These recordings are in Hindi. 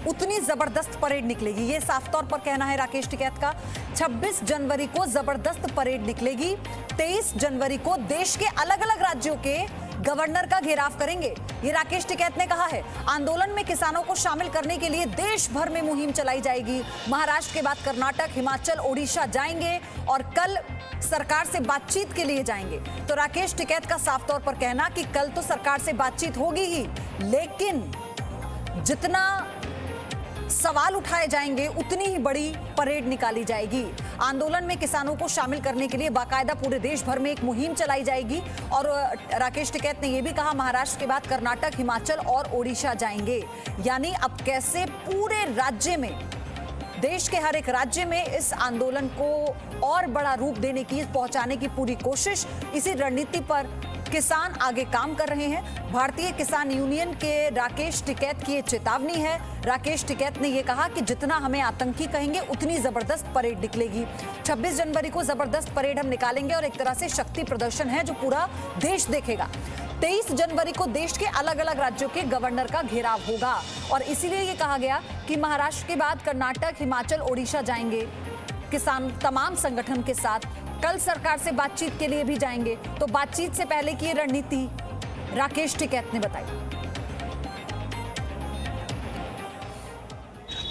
उतनी जबरदस्त परेड निकलेगी। ये साफ तौर पर कहना है राकेश टिकैत का। 26 जनवरी को जबरदस्त परेड निकलेगी। 23 जनवरी को देश के अलग अलग राज्यों के गवर्नर का घेराव करेंगे, ये राकेश टिकैत ने कहा है। आंदोलन में किसानों को शामिल करने के लिए देश भर में मुहिम चलाई जाएगी। महाराष्ट्र के बाद कर्नाटक, हिमाचल, ओडिशा जाएंगे और कल सरकार से बातचीत के लिए जाएंगे। तो राकेश टिकैत का साफ तौर पर कहना कि कल तो सरकार से बातचीत होगी ही, लेकिन जितना सवाल उठाए जाएंगे उतनी ही बड़ी परेड निकाली जाएगी। आंदोलन में किसानों को शामिल करने के लिए बाकायदा पूरे देश भर में एक मुहिम चलाई जाएगी। और राकेश टिकैत ने यह भी कहा महाराष्ट्र के बाद कर्नाटक, हिमाचल और ओडिशा जाएंगे। यानी अब कैसे पूरे राज्य में, देश के हर एक राज्य में इस आंदोलन को और बड़ा रूप देने की, पहुंचाने की पूरी कोशिश, इसी रणनीति पर किसान आगे काम कर रहे हैं। भारतीय किसान यूनियन के राकेश टिकैत की ये चेतावनी है। राकेश टिकैत ने यह कहा कि जितना हमें आतंकी कहेंगे उतनी जबरदस्त परेड निकलेगी। 26 जनवरी को जबरदस्त परेड हम निकालेंगे और एक तरह से शक्ति प्रदर्शन है जो पूरा देश देखेगा। 23 जनवरी को देश के अलग अलग राज्यों के गवर्नर का घेराव होगा और इसीलिए ये कहा गया कि महाराष्ट्र के बाद कर्नाटक, हिमाचल, ओडिशा जाएंगे किसान तमाम संगठन के साथ। कल सरकार से बातचीत के लिए भी जाएंगे। तो बातचीत से पहले की रणनीति राकेश टिकैत ने बताई।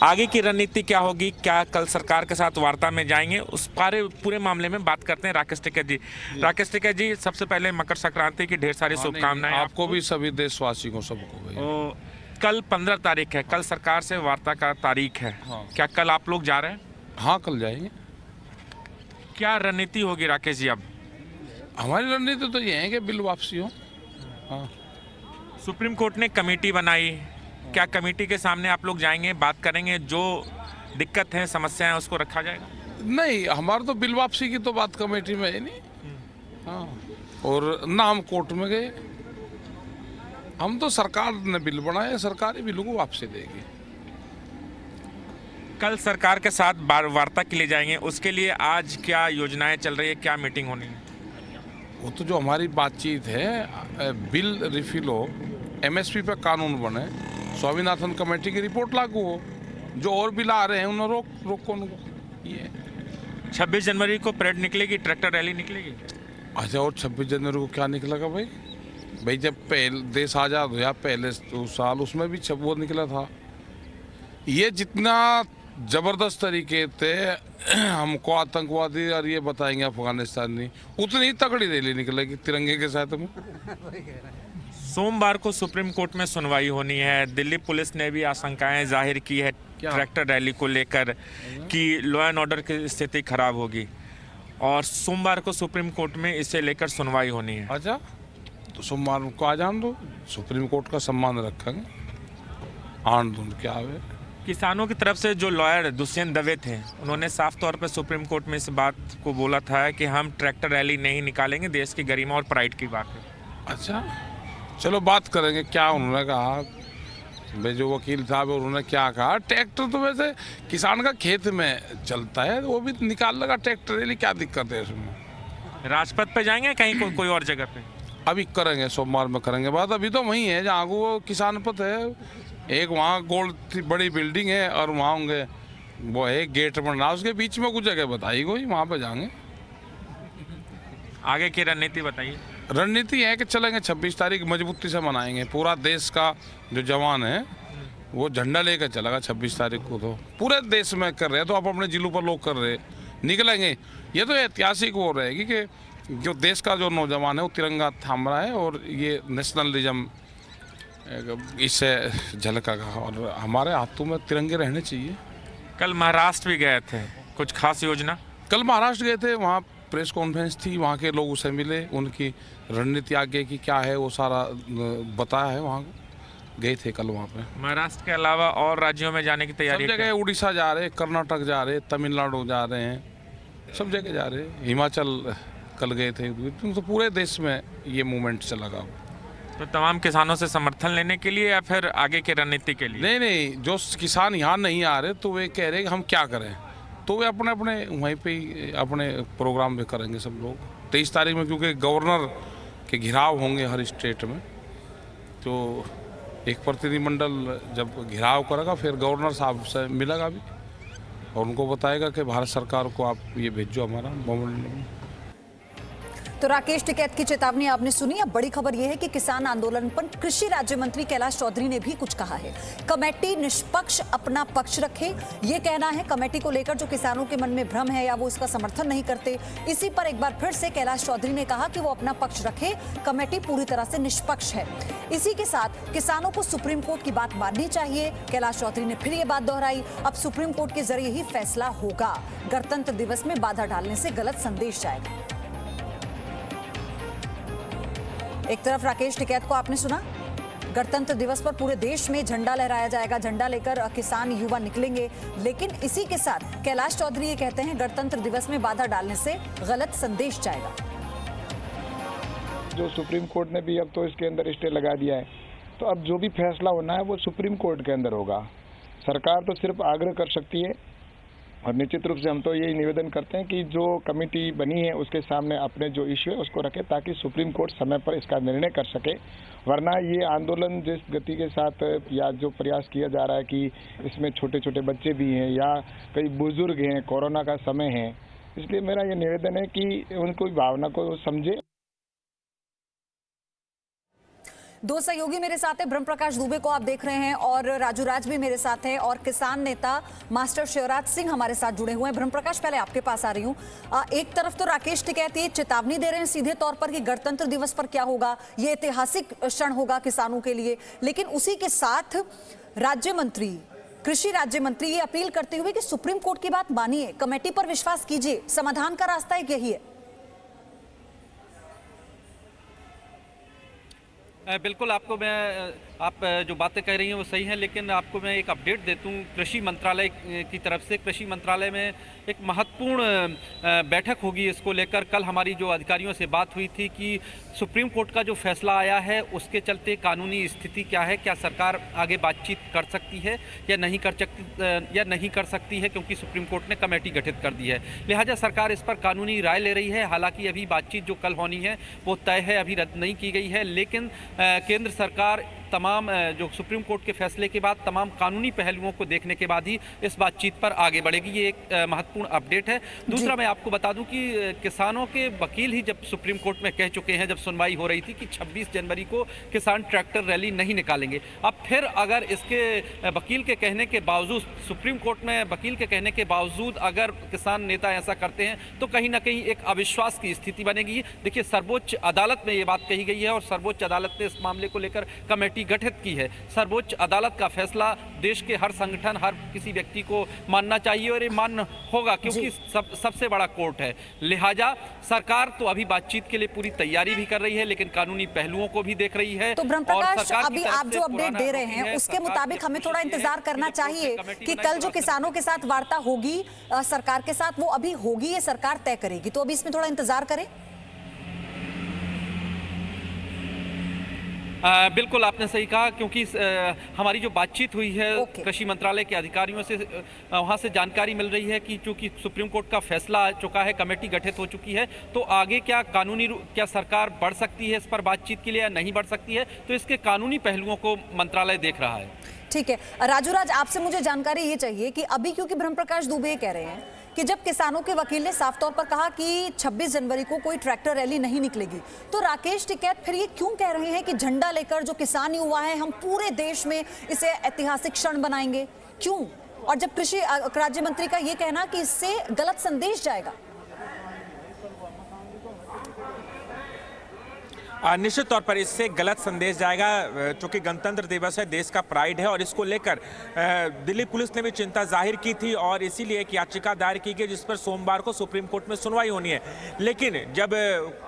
आगे की रणनीति क्या होगी, क्या कल सरकार के साथ वार्ता में जाएंगे, उस पूरे मामले में बात करते हैं राकेश टिकैत जी। राकेश टिकैत जी, सबसे पहले मकर संक्रांति की ढेर सारी शुभकामनाएं आपको भी, सभी देशवासी को, सबको। कल 15 तारीख है, कल सरकार से वार्ता का तारीख है। हाँ। क्या कल आप लोग जा रहे हैं? हाँ, कल जाएंगे। क्या रणनीति होगी राकेश जी? अब हमारी रणनीति तो ये है कि बिल वापसी हो। हाँ। सुप्रीम कोर्ट ने कमेटी बनाई, क्या कमेटी के सामने आप लोग जाएंगे, बात करेंगे, जो दिक्कत है, समस्या है, उसको रखा जाएगा? नहीं, हमारा तो बिल वापसी की तो बात कमेटी में है नहीं। हाँ, और ना हम कोर्ट में गए। हम तो सरकार ने बिल बनाया, सरकार ही बिल को वापसी देगी। कल सरकार के साथ वार्ता के लिए जाएंगे, उसके लिए आज क्या योजनाएं चल रही है, क्या मीटिंग होनी है? वो तो जो हमारी बातचीत है, बिल रिफिल हो, एमएसपी पे कानून बने, स्वामीनाथन कमेटी की रिपोर्ट लागू हो, जो और बिल आ रहे हैं उन्हें रोको उनको। ये 26 जनवरी को परेड निकलेगी, ट्रैक्टर रैली निकलेगी। अच्छा, और 26 जनवरी को क्या निकलेगा भाई? जब पहले देश आज़ाद हुआ पहले साल, उसमें भी वो निकला था। ये जितना जबरदस्त तरीके से हमको आतंकवादी और ये बताएंगे अफगानिस्तानी, उतनी ही तगड़ी रैली निकलेगी तिरंगे के साथ में। सोमवार को सुप्रीम कोर्ट में सुनवाई होनी है। दिल्ली पुलिस ने भी आशंकाएं जाहिर की है ट्रैक्टर रैली को लेकर कि लॉ एंड ऑर्डर की स्थिति खराब होगी, और सोमवार को सुप्रीम कोर्ट में इसे लेकर सुनवाई होनी है। अच्छा, तो सोमवार को आ जान दो, सुप्रीम कोर्ट का सम्मान रखेंगे। आन दून क्या है। किसानों की तरफ से जो लॉयर दुष्यंत दवे थे, उन्होंने साफ तौर पर सुप्रीम कोर्ट में इस बात को बोला था कि हम ट्रैक्टर रैली नहीं निकालेंगे, देश की गरिमा और प्राइड की बात है। अच्छा, चलो बात करेंगे। क्या उन्होंने कहा भाई, जो वकील साहब उन्होंने क्या कहा? ट्रैक्टर तो वैसे किसान का खेत में चलता है, वो भी निकाल लगा ट्रैक्टर रैली, क्या दिक्कत है इसमें? राजपथ पे जाएंगे कहीं कोई और जगह पे? अभी करेंगे, सोमवार में करेंगे बात। अभी तो वहीं है जहाँ वो किसान पथ है, एक वहाँ गोल बड़ी बिल्डिंग है और वहाँ होंगे वो है गेट बन रहा, उसके बीच में कुछ जगह बताई कोई, वहाँ पे जाएंगे। आगे की रणनीति बताइए। रणनीति है कि चलेंगे 26 तारीख मजबूती से मनाएंगे। पूरा देश का जो जवान है वो झंडा लेकर चलेगा 26 तारीख को। तो पूरे देश में कर रहे हैं, तो आप अपने जिलों पर लोग कर रहे निकलेंगे। ये तो ऐतिहासिक वो रहेगी कि जो देश का जो नौजवान है वो तिरंगा थाम रहा है, और ये नेशनलिज्म इससे झलकेगा, और हमारे हाथों में तिरंगे रहने चाहिए। कल महाराष्ट्र भी गए थे, कुछ खास योजना? कल महाराष्ट्र गए थे, वहाँ प्रेस कॉन्फ्रेंस थी, वहाँ के लोगों से मिले, उनकी रणनीति आगे की क्या है वो सारा बताया है। वहाँ गए थे कल वहाँ पे। महाराष्ट्र के अलावा और राज्यों में जाने की तैयारी? सब जगह, उड़ीसा जा रहे, कर्नाटक जा रहे, तमिलनाडु जा रहे हैं, सब जगह जा रहे। हिमाचल कल गए थे। तो पूरे देश में ये मूवमेंट चला। तो तमाम किसानों से समर्थन लेने के लिए या फिर आगे की रणनीति के लिए? नहीं, जो किसान यहाँ नहीं आ रहे तो वे कह रहे कि हम क्या करें, तो वे अपने अपने वहीं पे ही अपने प्रोग्राम में करेंगे सब लोग। 23 तारीख में क्योंकि गवर्नर के घिराव होंगे हर स्टेट में, तो एक प्रतिनिधिमंडल जब घिराव करेगा फिर गवर्नर साहब से मिलेगा भी और उनको बताएगा कि भारत सरकार को आप ये भेजो हमारा memorandum। तो राकेश टिकैत की चेतावनी आपने सुनी। अब बड़ी खबर यह है कि किसान आंदोलन पर कृषि राज्य मंत्री कैलाश चौधरी ने भी कुछ कहा है। कमेटी निष्पक्ष अपना पक्ष रखे, ये कहना है कमेटी को लेकर जो किसानों के मन में भ्रम है या वो इसका समर्थन नहीं करते। इसी पर एक बार फिर से कैलाश चौधरी ने कहा कि वो अपना पक्ष रखे, कमेटी पूरी तरह से निष्पक्ष है। इसी के साथ किसानों को सुप्रीम कोर्ट की बात माननी चाहिए। कैलाश चौधरी ने फिर ये बात दोहराई, अब सुप्रीम कोर्ट के जरिए ही फैसला होगा। गणतंत्र दिवस में बाधा डालने से गलत संदेश जाएगा। एक तरफ राकेश टिकैत को आपने सुना, गणतंत्र दिवस पर पूरे देश में झंडा लहराया जाएगा, झंडा लेकर किसान युवा निकलेंगे। लेकिन इसी के साथ कैलाश चौधरी ये कहते हैं गणतंत्र दिवस में बाधा डालने से गलत संदेश जाएगा। जो सुप्रीम कोर्ट ने भी अब तो इसके अंदर स्टे लगा दिया है, तो अब जो भी फैसला होना है वो सुप्रीम कोर्ट के अंदर होगा। सरकार तो सिर्फ आग्रह कर सकती है और निश्चित रूप से हम तो यही निवेदन करते हैं कि जो कमेटी बनी है उसके सामने अपने जो इश्यू है उसको रखें ताकि सुप्रीम कोर्ट समय पर इसका निर्णय कर सके। वरना ये आंदोलन जिस गति के साथ या जो प्रयास किया जा रहा है कि इसमें छोटे छोटे बच्चे भी हैं या कई बुजुर्ग हैं, कोरोना का समय है, इसलिए मेरा ये निवेदन है कि उनको भावना को समझे। दो सहयोगी मेरे साथ है, ब्रह्म प्रकाश दुबे को आप देख रहे हैं और राजू राज भी मेरे साथ है और किसान नेता मास्टर शिवराज सिंह हमारे साथ जुड़े हुए हैं। ब्रह्म प्रकाश, पहले आपके पास आ रही हूँ। एक तरफ तो राकेश टिकैत ये चेतावनी दे रहे हैं सीधे तौर पर कि गणतंत्र दिवस पर क्या होगा, ये ऐतिहासिक क्षण होगा किसानों के लिए, लेकिन उसी के साथ राज्य मंत्री, कृषि राज्य मंत्री ये अपील करते हुए कि सुप्रीम कोर्ट की बात मानिए, कमेटी पर विश्वास कीजिए, समाधान का रास्ता एक यही है। बिल्कुल, आप जो बातें कह रही हैं वो सही हैं, लेकिन आपको मैं एक अपडेट देता हूँ कृषि मंत्रालय की तरफ से। कृषि मंत्रालय में एक महत्वपूर्ण बैठक होगी इसको लेकर। कल हमारी जो अधिकारियों से बात हुई थी कि सुप्रीम कोर्ट का जो फैसला आया है उसके चलते कानूनी स्थिति क्या है, क्या सरकार आगे बातचीत कर सकती है या नहीं कर सकती है, क्योंकि सुप्रीम कोर्ट ने कमेटी गठित कर दी है। लिहाजा सरकार इस पर कानूनी राय ले रही है। हालांकि अभी बातचीत जो कल होनी है वो तय है, अभी रद्द नहीं की गई है, लेकिन केंद्र सरकार तमाम जो सुप्रीम कोर्ट के फैसले के बाद तमाम कानूनी पहलुओं को देखने के बाद ही इस बातचीत पर आगे बढ़ेगी। ये एक महत्वपूर्ण अपडेट है। दूसरा, मैं आपको बता दूं कि किसानों के वकील ही जब सुप्रीम कोर्ट में कह चुके हैं, जब सुनवाई हो रही थी, कि 26 जनवरी को किसान ट्रैक्टर रैली नहीं निकालेंगे। अब फिर अगर इसके वकील के कहने के बावजूद, सुप्रीम कोर्ट में वकील के कहने के बावजूद अगर किसान नेता ऐसा करते हैं तो कहीं ना कहीं एक अविश्वास की स्थिति बनेगी। देखिए, सर्वोच्च अदालत में ये बात कही गई है और सर्वोच्च अदालत ने इस मामले को लेकर कमेटी गठित की है। सर्वोच्च अदालत का फैसला देश के हर संगठन, हर किसी व्यक्ति को मानना चाहिए और ये मान्य होगा, क्योंकि सबसे बड़ा कोर्ट है। लिहाजा सरकार तो अभी बातचीत के लिए पूरी तैयारी भी कर रही है, लेकिन कानूनी पहलुओं को भी देख रही है। तो ब्रह्म प्रकाश, अभी आप जो अपडेट दे रहे हैं उसके मुताबिक हमें थोड़ा इंतजार करना चाहिए कि कल जो किसानों के साथ वार्ता होगी सरकार के साथ, वो अभी होगी, ये सरकार तय करेगी। तो अभी इसमें थोड़ा इंतजार करें। बिल्कुल, आपने सही कहा, क्योंकि हमारी जो बातचीत हुई है कृषि मंत्रालय के अधिकारियों से, वहां से जानकारी मिल रही है कि चूंकि सुप्रीम कोर्ट का फैसला आ चुका है, कमेटी गठित हो चुकी है, तो आगे क्या सरकार बढ़ सकती है इस पर बातचीत के लिए या नहीं बढ़ सकती है, तो इसके कानूनी पहलुओं को मंत्रालय देख रहा है। ठीक है राजू राज, आपसे मुझे जानकारी ये चाहिए कि अभी, क्योंकि ब्रह्म प्रकाश दुबे कह रहे हैं कि जब किसानों के वकील ने साफ तौर पर कहा कि 26 जनवरी को कोई ट्रैक्टर रैली नहीं निकलेगी, तो राकेश टिकैत फिर ये क्यों कह रहे हैं कि झंडा लेकर जो किसान युवा है हम पूरे देश में इसे ऐतिहासिक क्षण बनाएंगे, क्यों? और जब कृषि राज्य मंत्री का ये कहना कि इससे गलत संदेश जाएगा। निश्चित तौर पर इससे गलत संदेश जाएगा, चूंकि गणतंत्र दिवस है, देश का प्राइड है और इसको लेकर दिल्ली पुलिस ने भी चिंता जाहिर की थी और इसीलिए एक याचिका दायर की गई जिस पर सोमवार को सुप्रीम कोर्ट में सुनवाई होनी है। लेकिन जब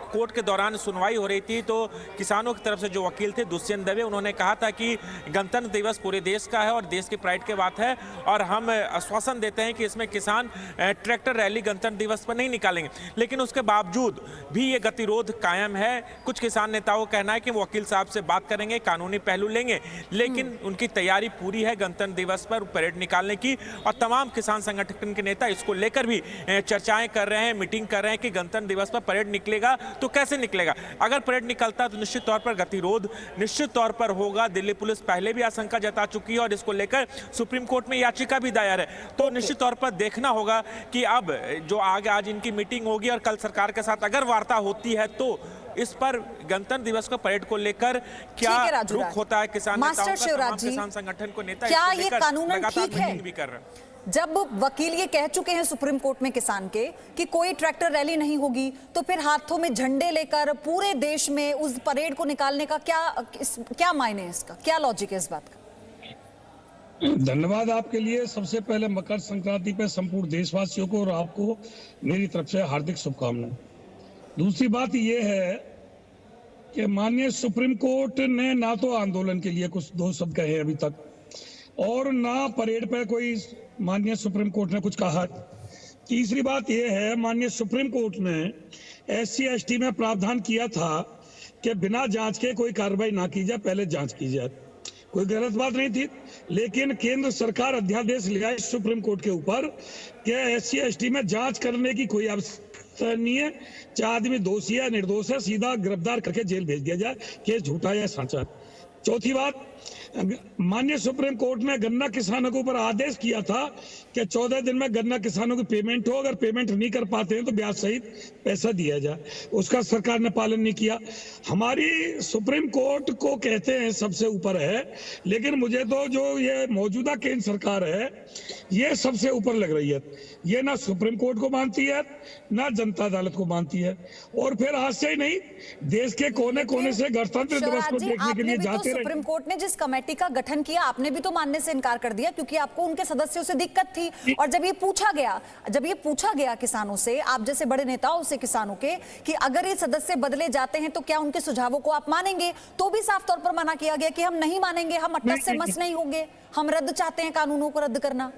कोर्ट के दौरान सुनवाई हो रही थी तो किसानों की तरफ से जो वकील थे दुष्यंत दवे, उन्होंने कहा था कि गणतंत्र दिवस पूरे देश का है और देश की प्राइड की बात है और हम आश्वासन देते हैं कि इसमें किसान ट्रैक्टर रैली गणतंत्र दिवस पर नहीं निकालेंगे। लेकिन उसके बावजूद भी ये गतिरोध कायम है। कुछ किसान नेताओं का कहना है कि वो वकील साहब से बात करेंगे, कानूनी पहलू लेंगे, लेकिन उनकी तैयारी पूरी है गणतंत्र दिवस पर परेड निकालने की और तमाम किसान संगठन के नेता इसको लेकर भी चर्चाएं कर रहे हैं, मीटिंग कर रहे हैं कि गणतंत्र दिवस पर परेड निकलेगा तो तो कैसे निकलेगा? अगर परेड निकलता है तो निश्चित तौर पर गतिरोध निश्चित तौर पर होगा। दिल्ली पुलिस पहले भी आशंका जता चुकी है और इसको लेकर सुप्रीम कोर्ट में याचिका भी दायर है। तो निश्चित तौर पर देखना होगा कि अब जो आगे आज इनकी मीटिंग होगी और कल सरकार के साथ अगर वार्ता होती है तो इस पर गणतंत्र दिवस को परेड को लेकर क्या रुख होता है किसान नेताओं का, तमाम किसान संगठन को नेता क्या ये कानूनन ठीक है भी कर रहे हैं। जब वकील ये कह चुके हैं सुप्रीम कोर्ट में किसान के कि कोई ट्रैक्टर रैली नहीं होगी, तो फिर हाथों में झंडे लेकर पूरे देश में उस परेड को निकालने का क्या मायने है, इसका क्या लॉजिक है इस बात का? धन्यवाद आपके लिए। सबसे पहले मकर संक्रांति पे संपूर्ण देशवासियों को और आपको मेरी तरफ से हार्दिक शुभकामनाएं। दूसरी बात यह है कि माननीय सुप्रीम कोर्ट ने ना तो आंदोलन के लिए कुछ दो शब्द कहे अभी तक, और ना परेड पर कोई माननीय सुप्रीम कोर्ट ने कुछ कहा। तीसरी बात यह है, माननीय सुप्रीम कोर्ट ने SC/ST में प्रावधान किया था कि बिना जांच के कोई कार्रवाई ना की जाए, पहले जांच की जाए। कोई गलत बात नहीं थी, लेकिन केंद्र सरकार अध्यादेश ले आई सुप्रीम कोर्ट के ऊपर कि SC/ST में जांच करने की कोई आवश्यकता नहीं है। चाहे आदमी दोषी है निर्दोष है, सीधा गिरफ्तार करके जेल भेज दिया जाए, केस झूठा या सच्चा। चौथी बात, माननीय सुप्रीम कोर्ट ने गन्ना किसानों के ऊपर आदेश किया था कि 14 दिन में गन्ना किसानों की पेमेंट हो, अगर पेमेंट नहीं कर पाते हैं तो ब्याज सहित पैसा दिया जाए। उसका सरकार ने पालन नहीं किया। हमारी सुप्रीम कोर्ट को कहते हैं सबसे ऊपर है, लेकिन मुझे तो जो ये मौजूदा केंद्र सरकार है ये सबसे ऊपर लग रही है। ये ना सुप्रीम कोर्ट को मानती है ना जनता अदालत को मानती है। और फिर आज से ही नहीं, देश के कोने कोने से गणतंत्र दिवस को देखने के लिए जाते रहे। सुप्रीम कोर्ट ने जिस कमेटी का गठन किया, आपने भी तो मानने से इनकार कर दिया, क्योंकि आपको उनके सदस्यों से दिक्कत थी। और जब ये पूछा गया किसानों से, आप जैसे बड़े नेताओं से किसानों के, कि अगर ये सदस्य बदले जाते हैं तो क्या उनके सुझावों को आप मानेंगे, तो भी साफ तौर पर मना किया गया कि हम नहीं मानेंगे, हम अट्टस से मस नहीं होंगे, हम रद्द चाहते हैं कानूनों को रद्द करना।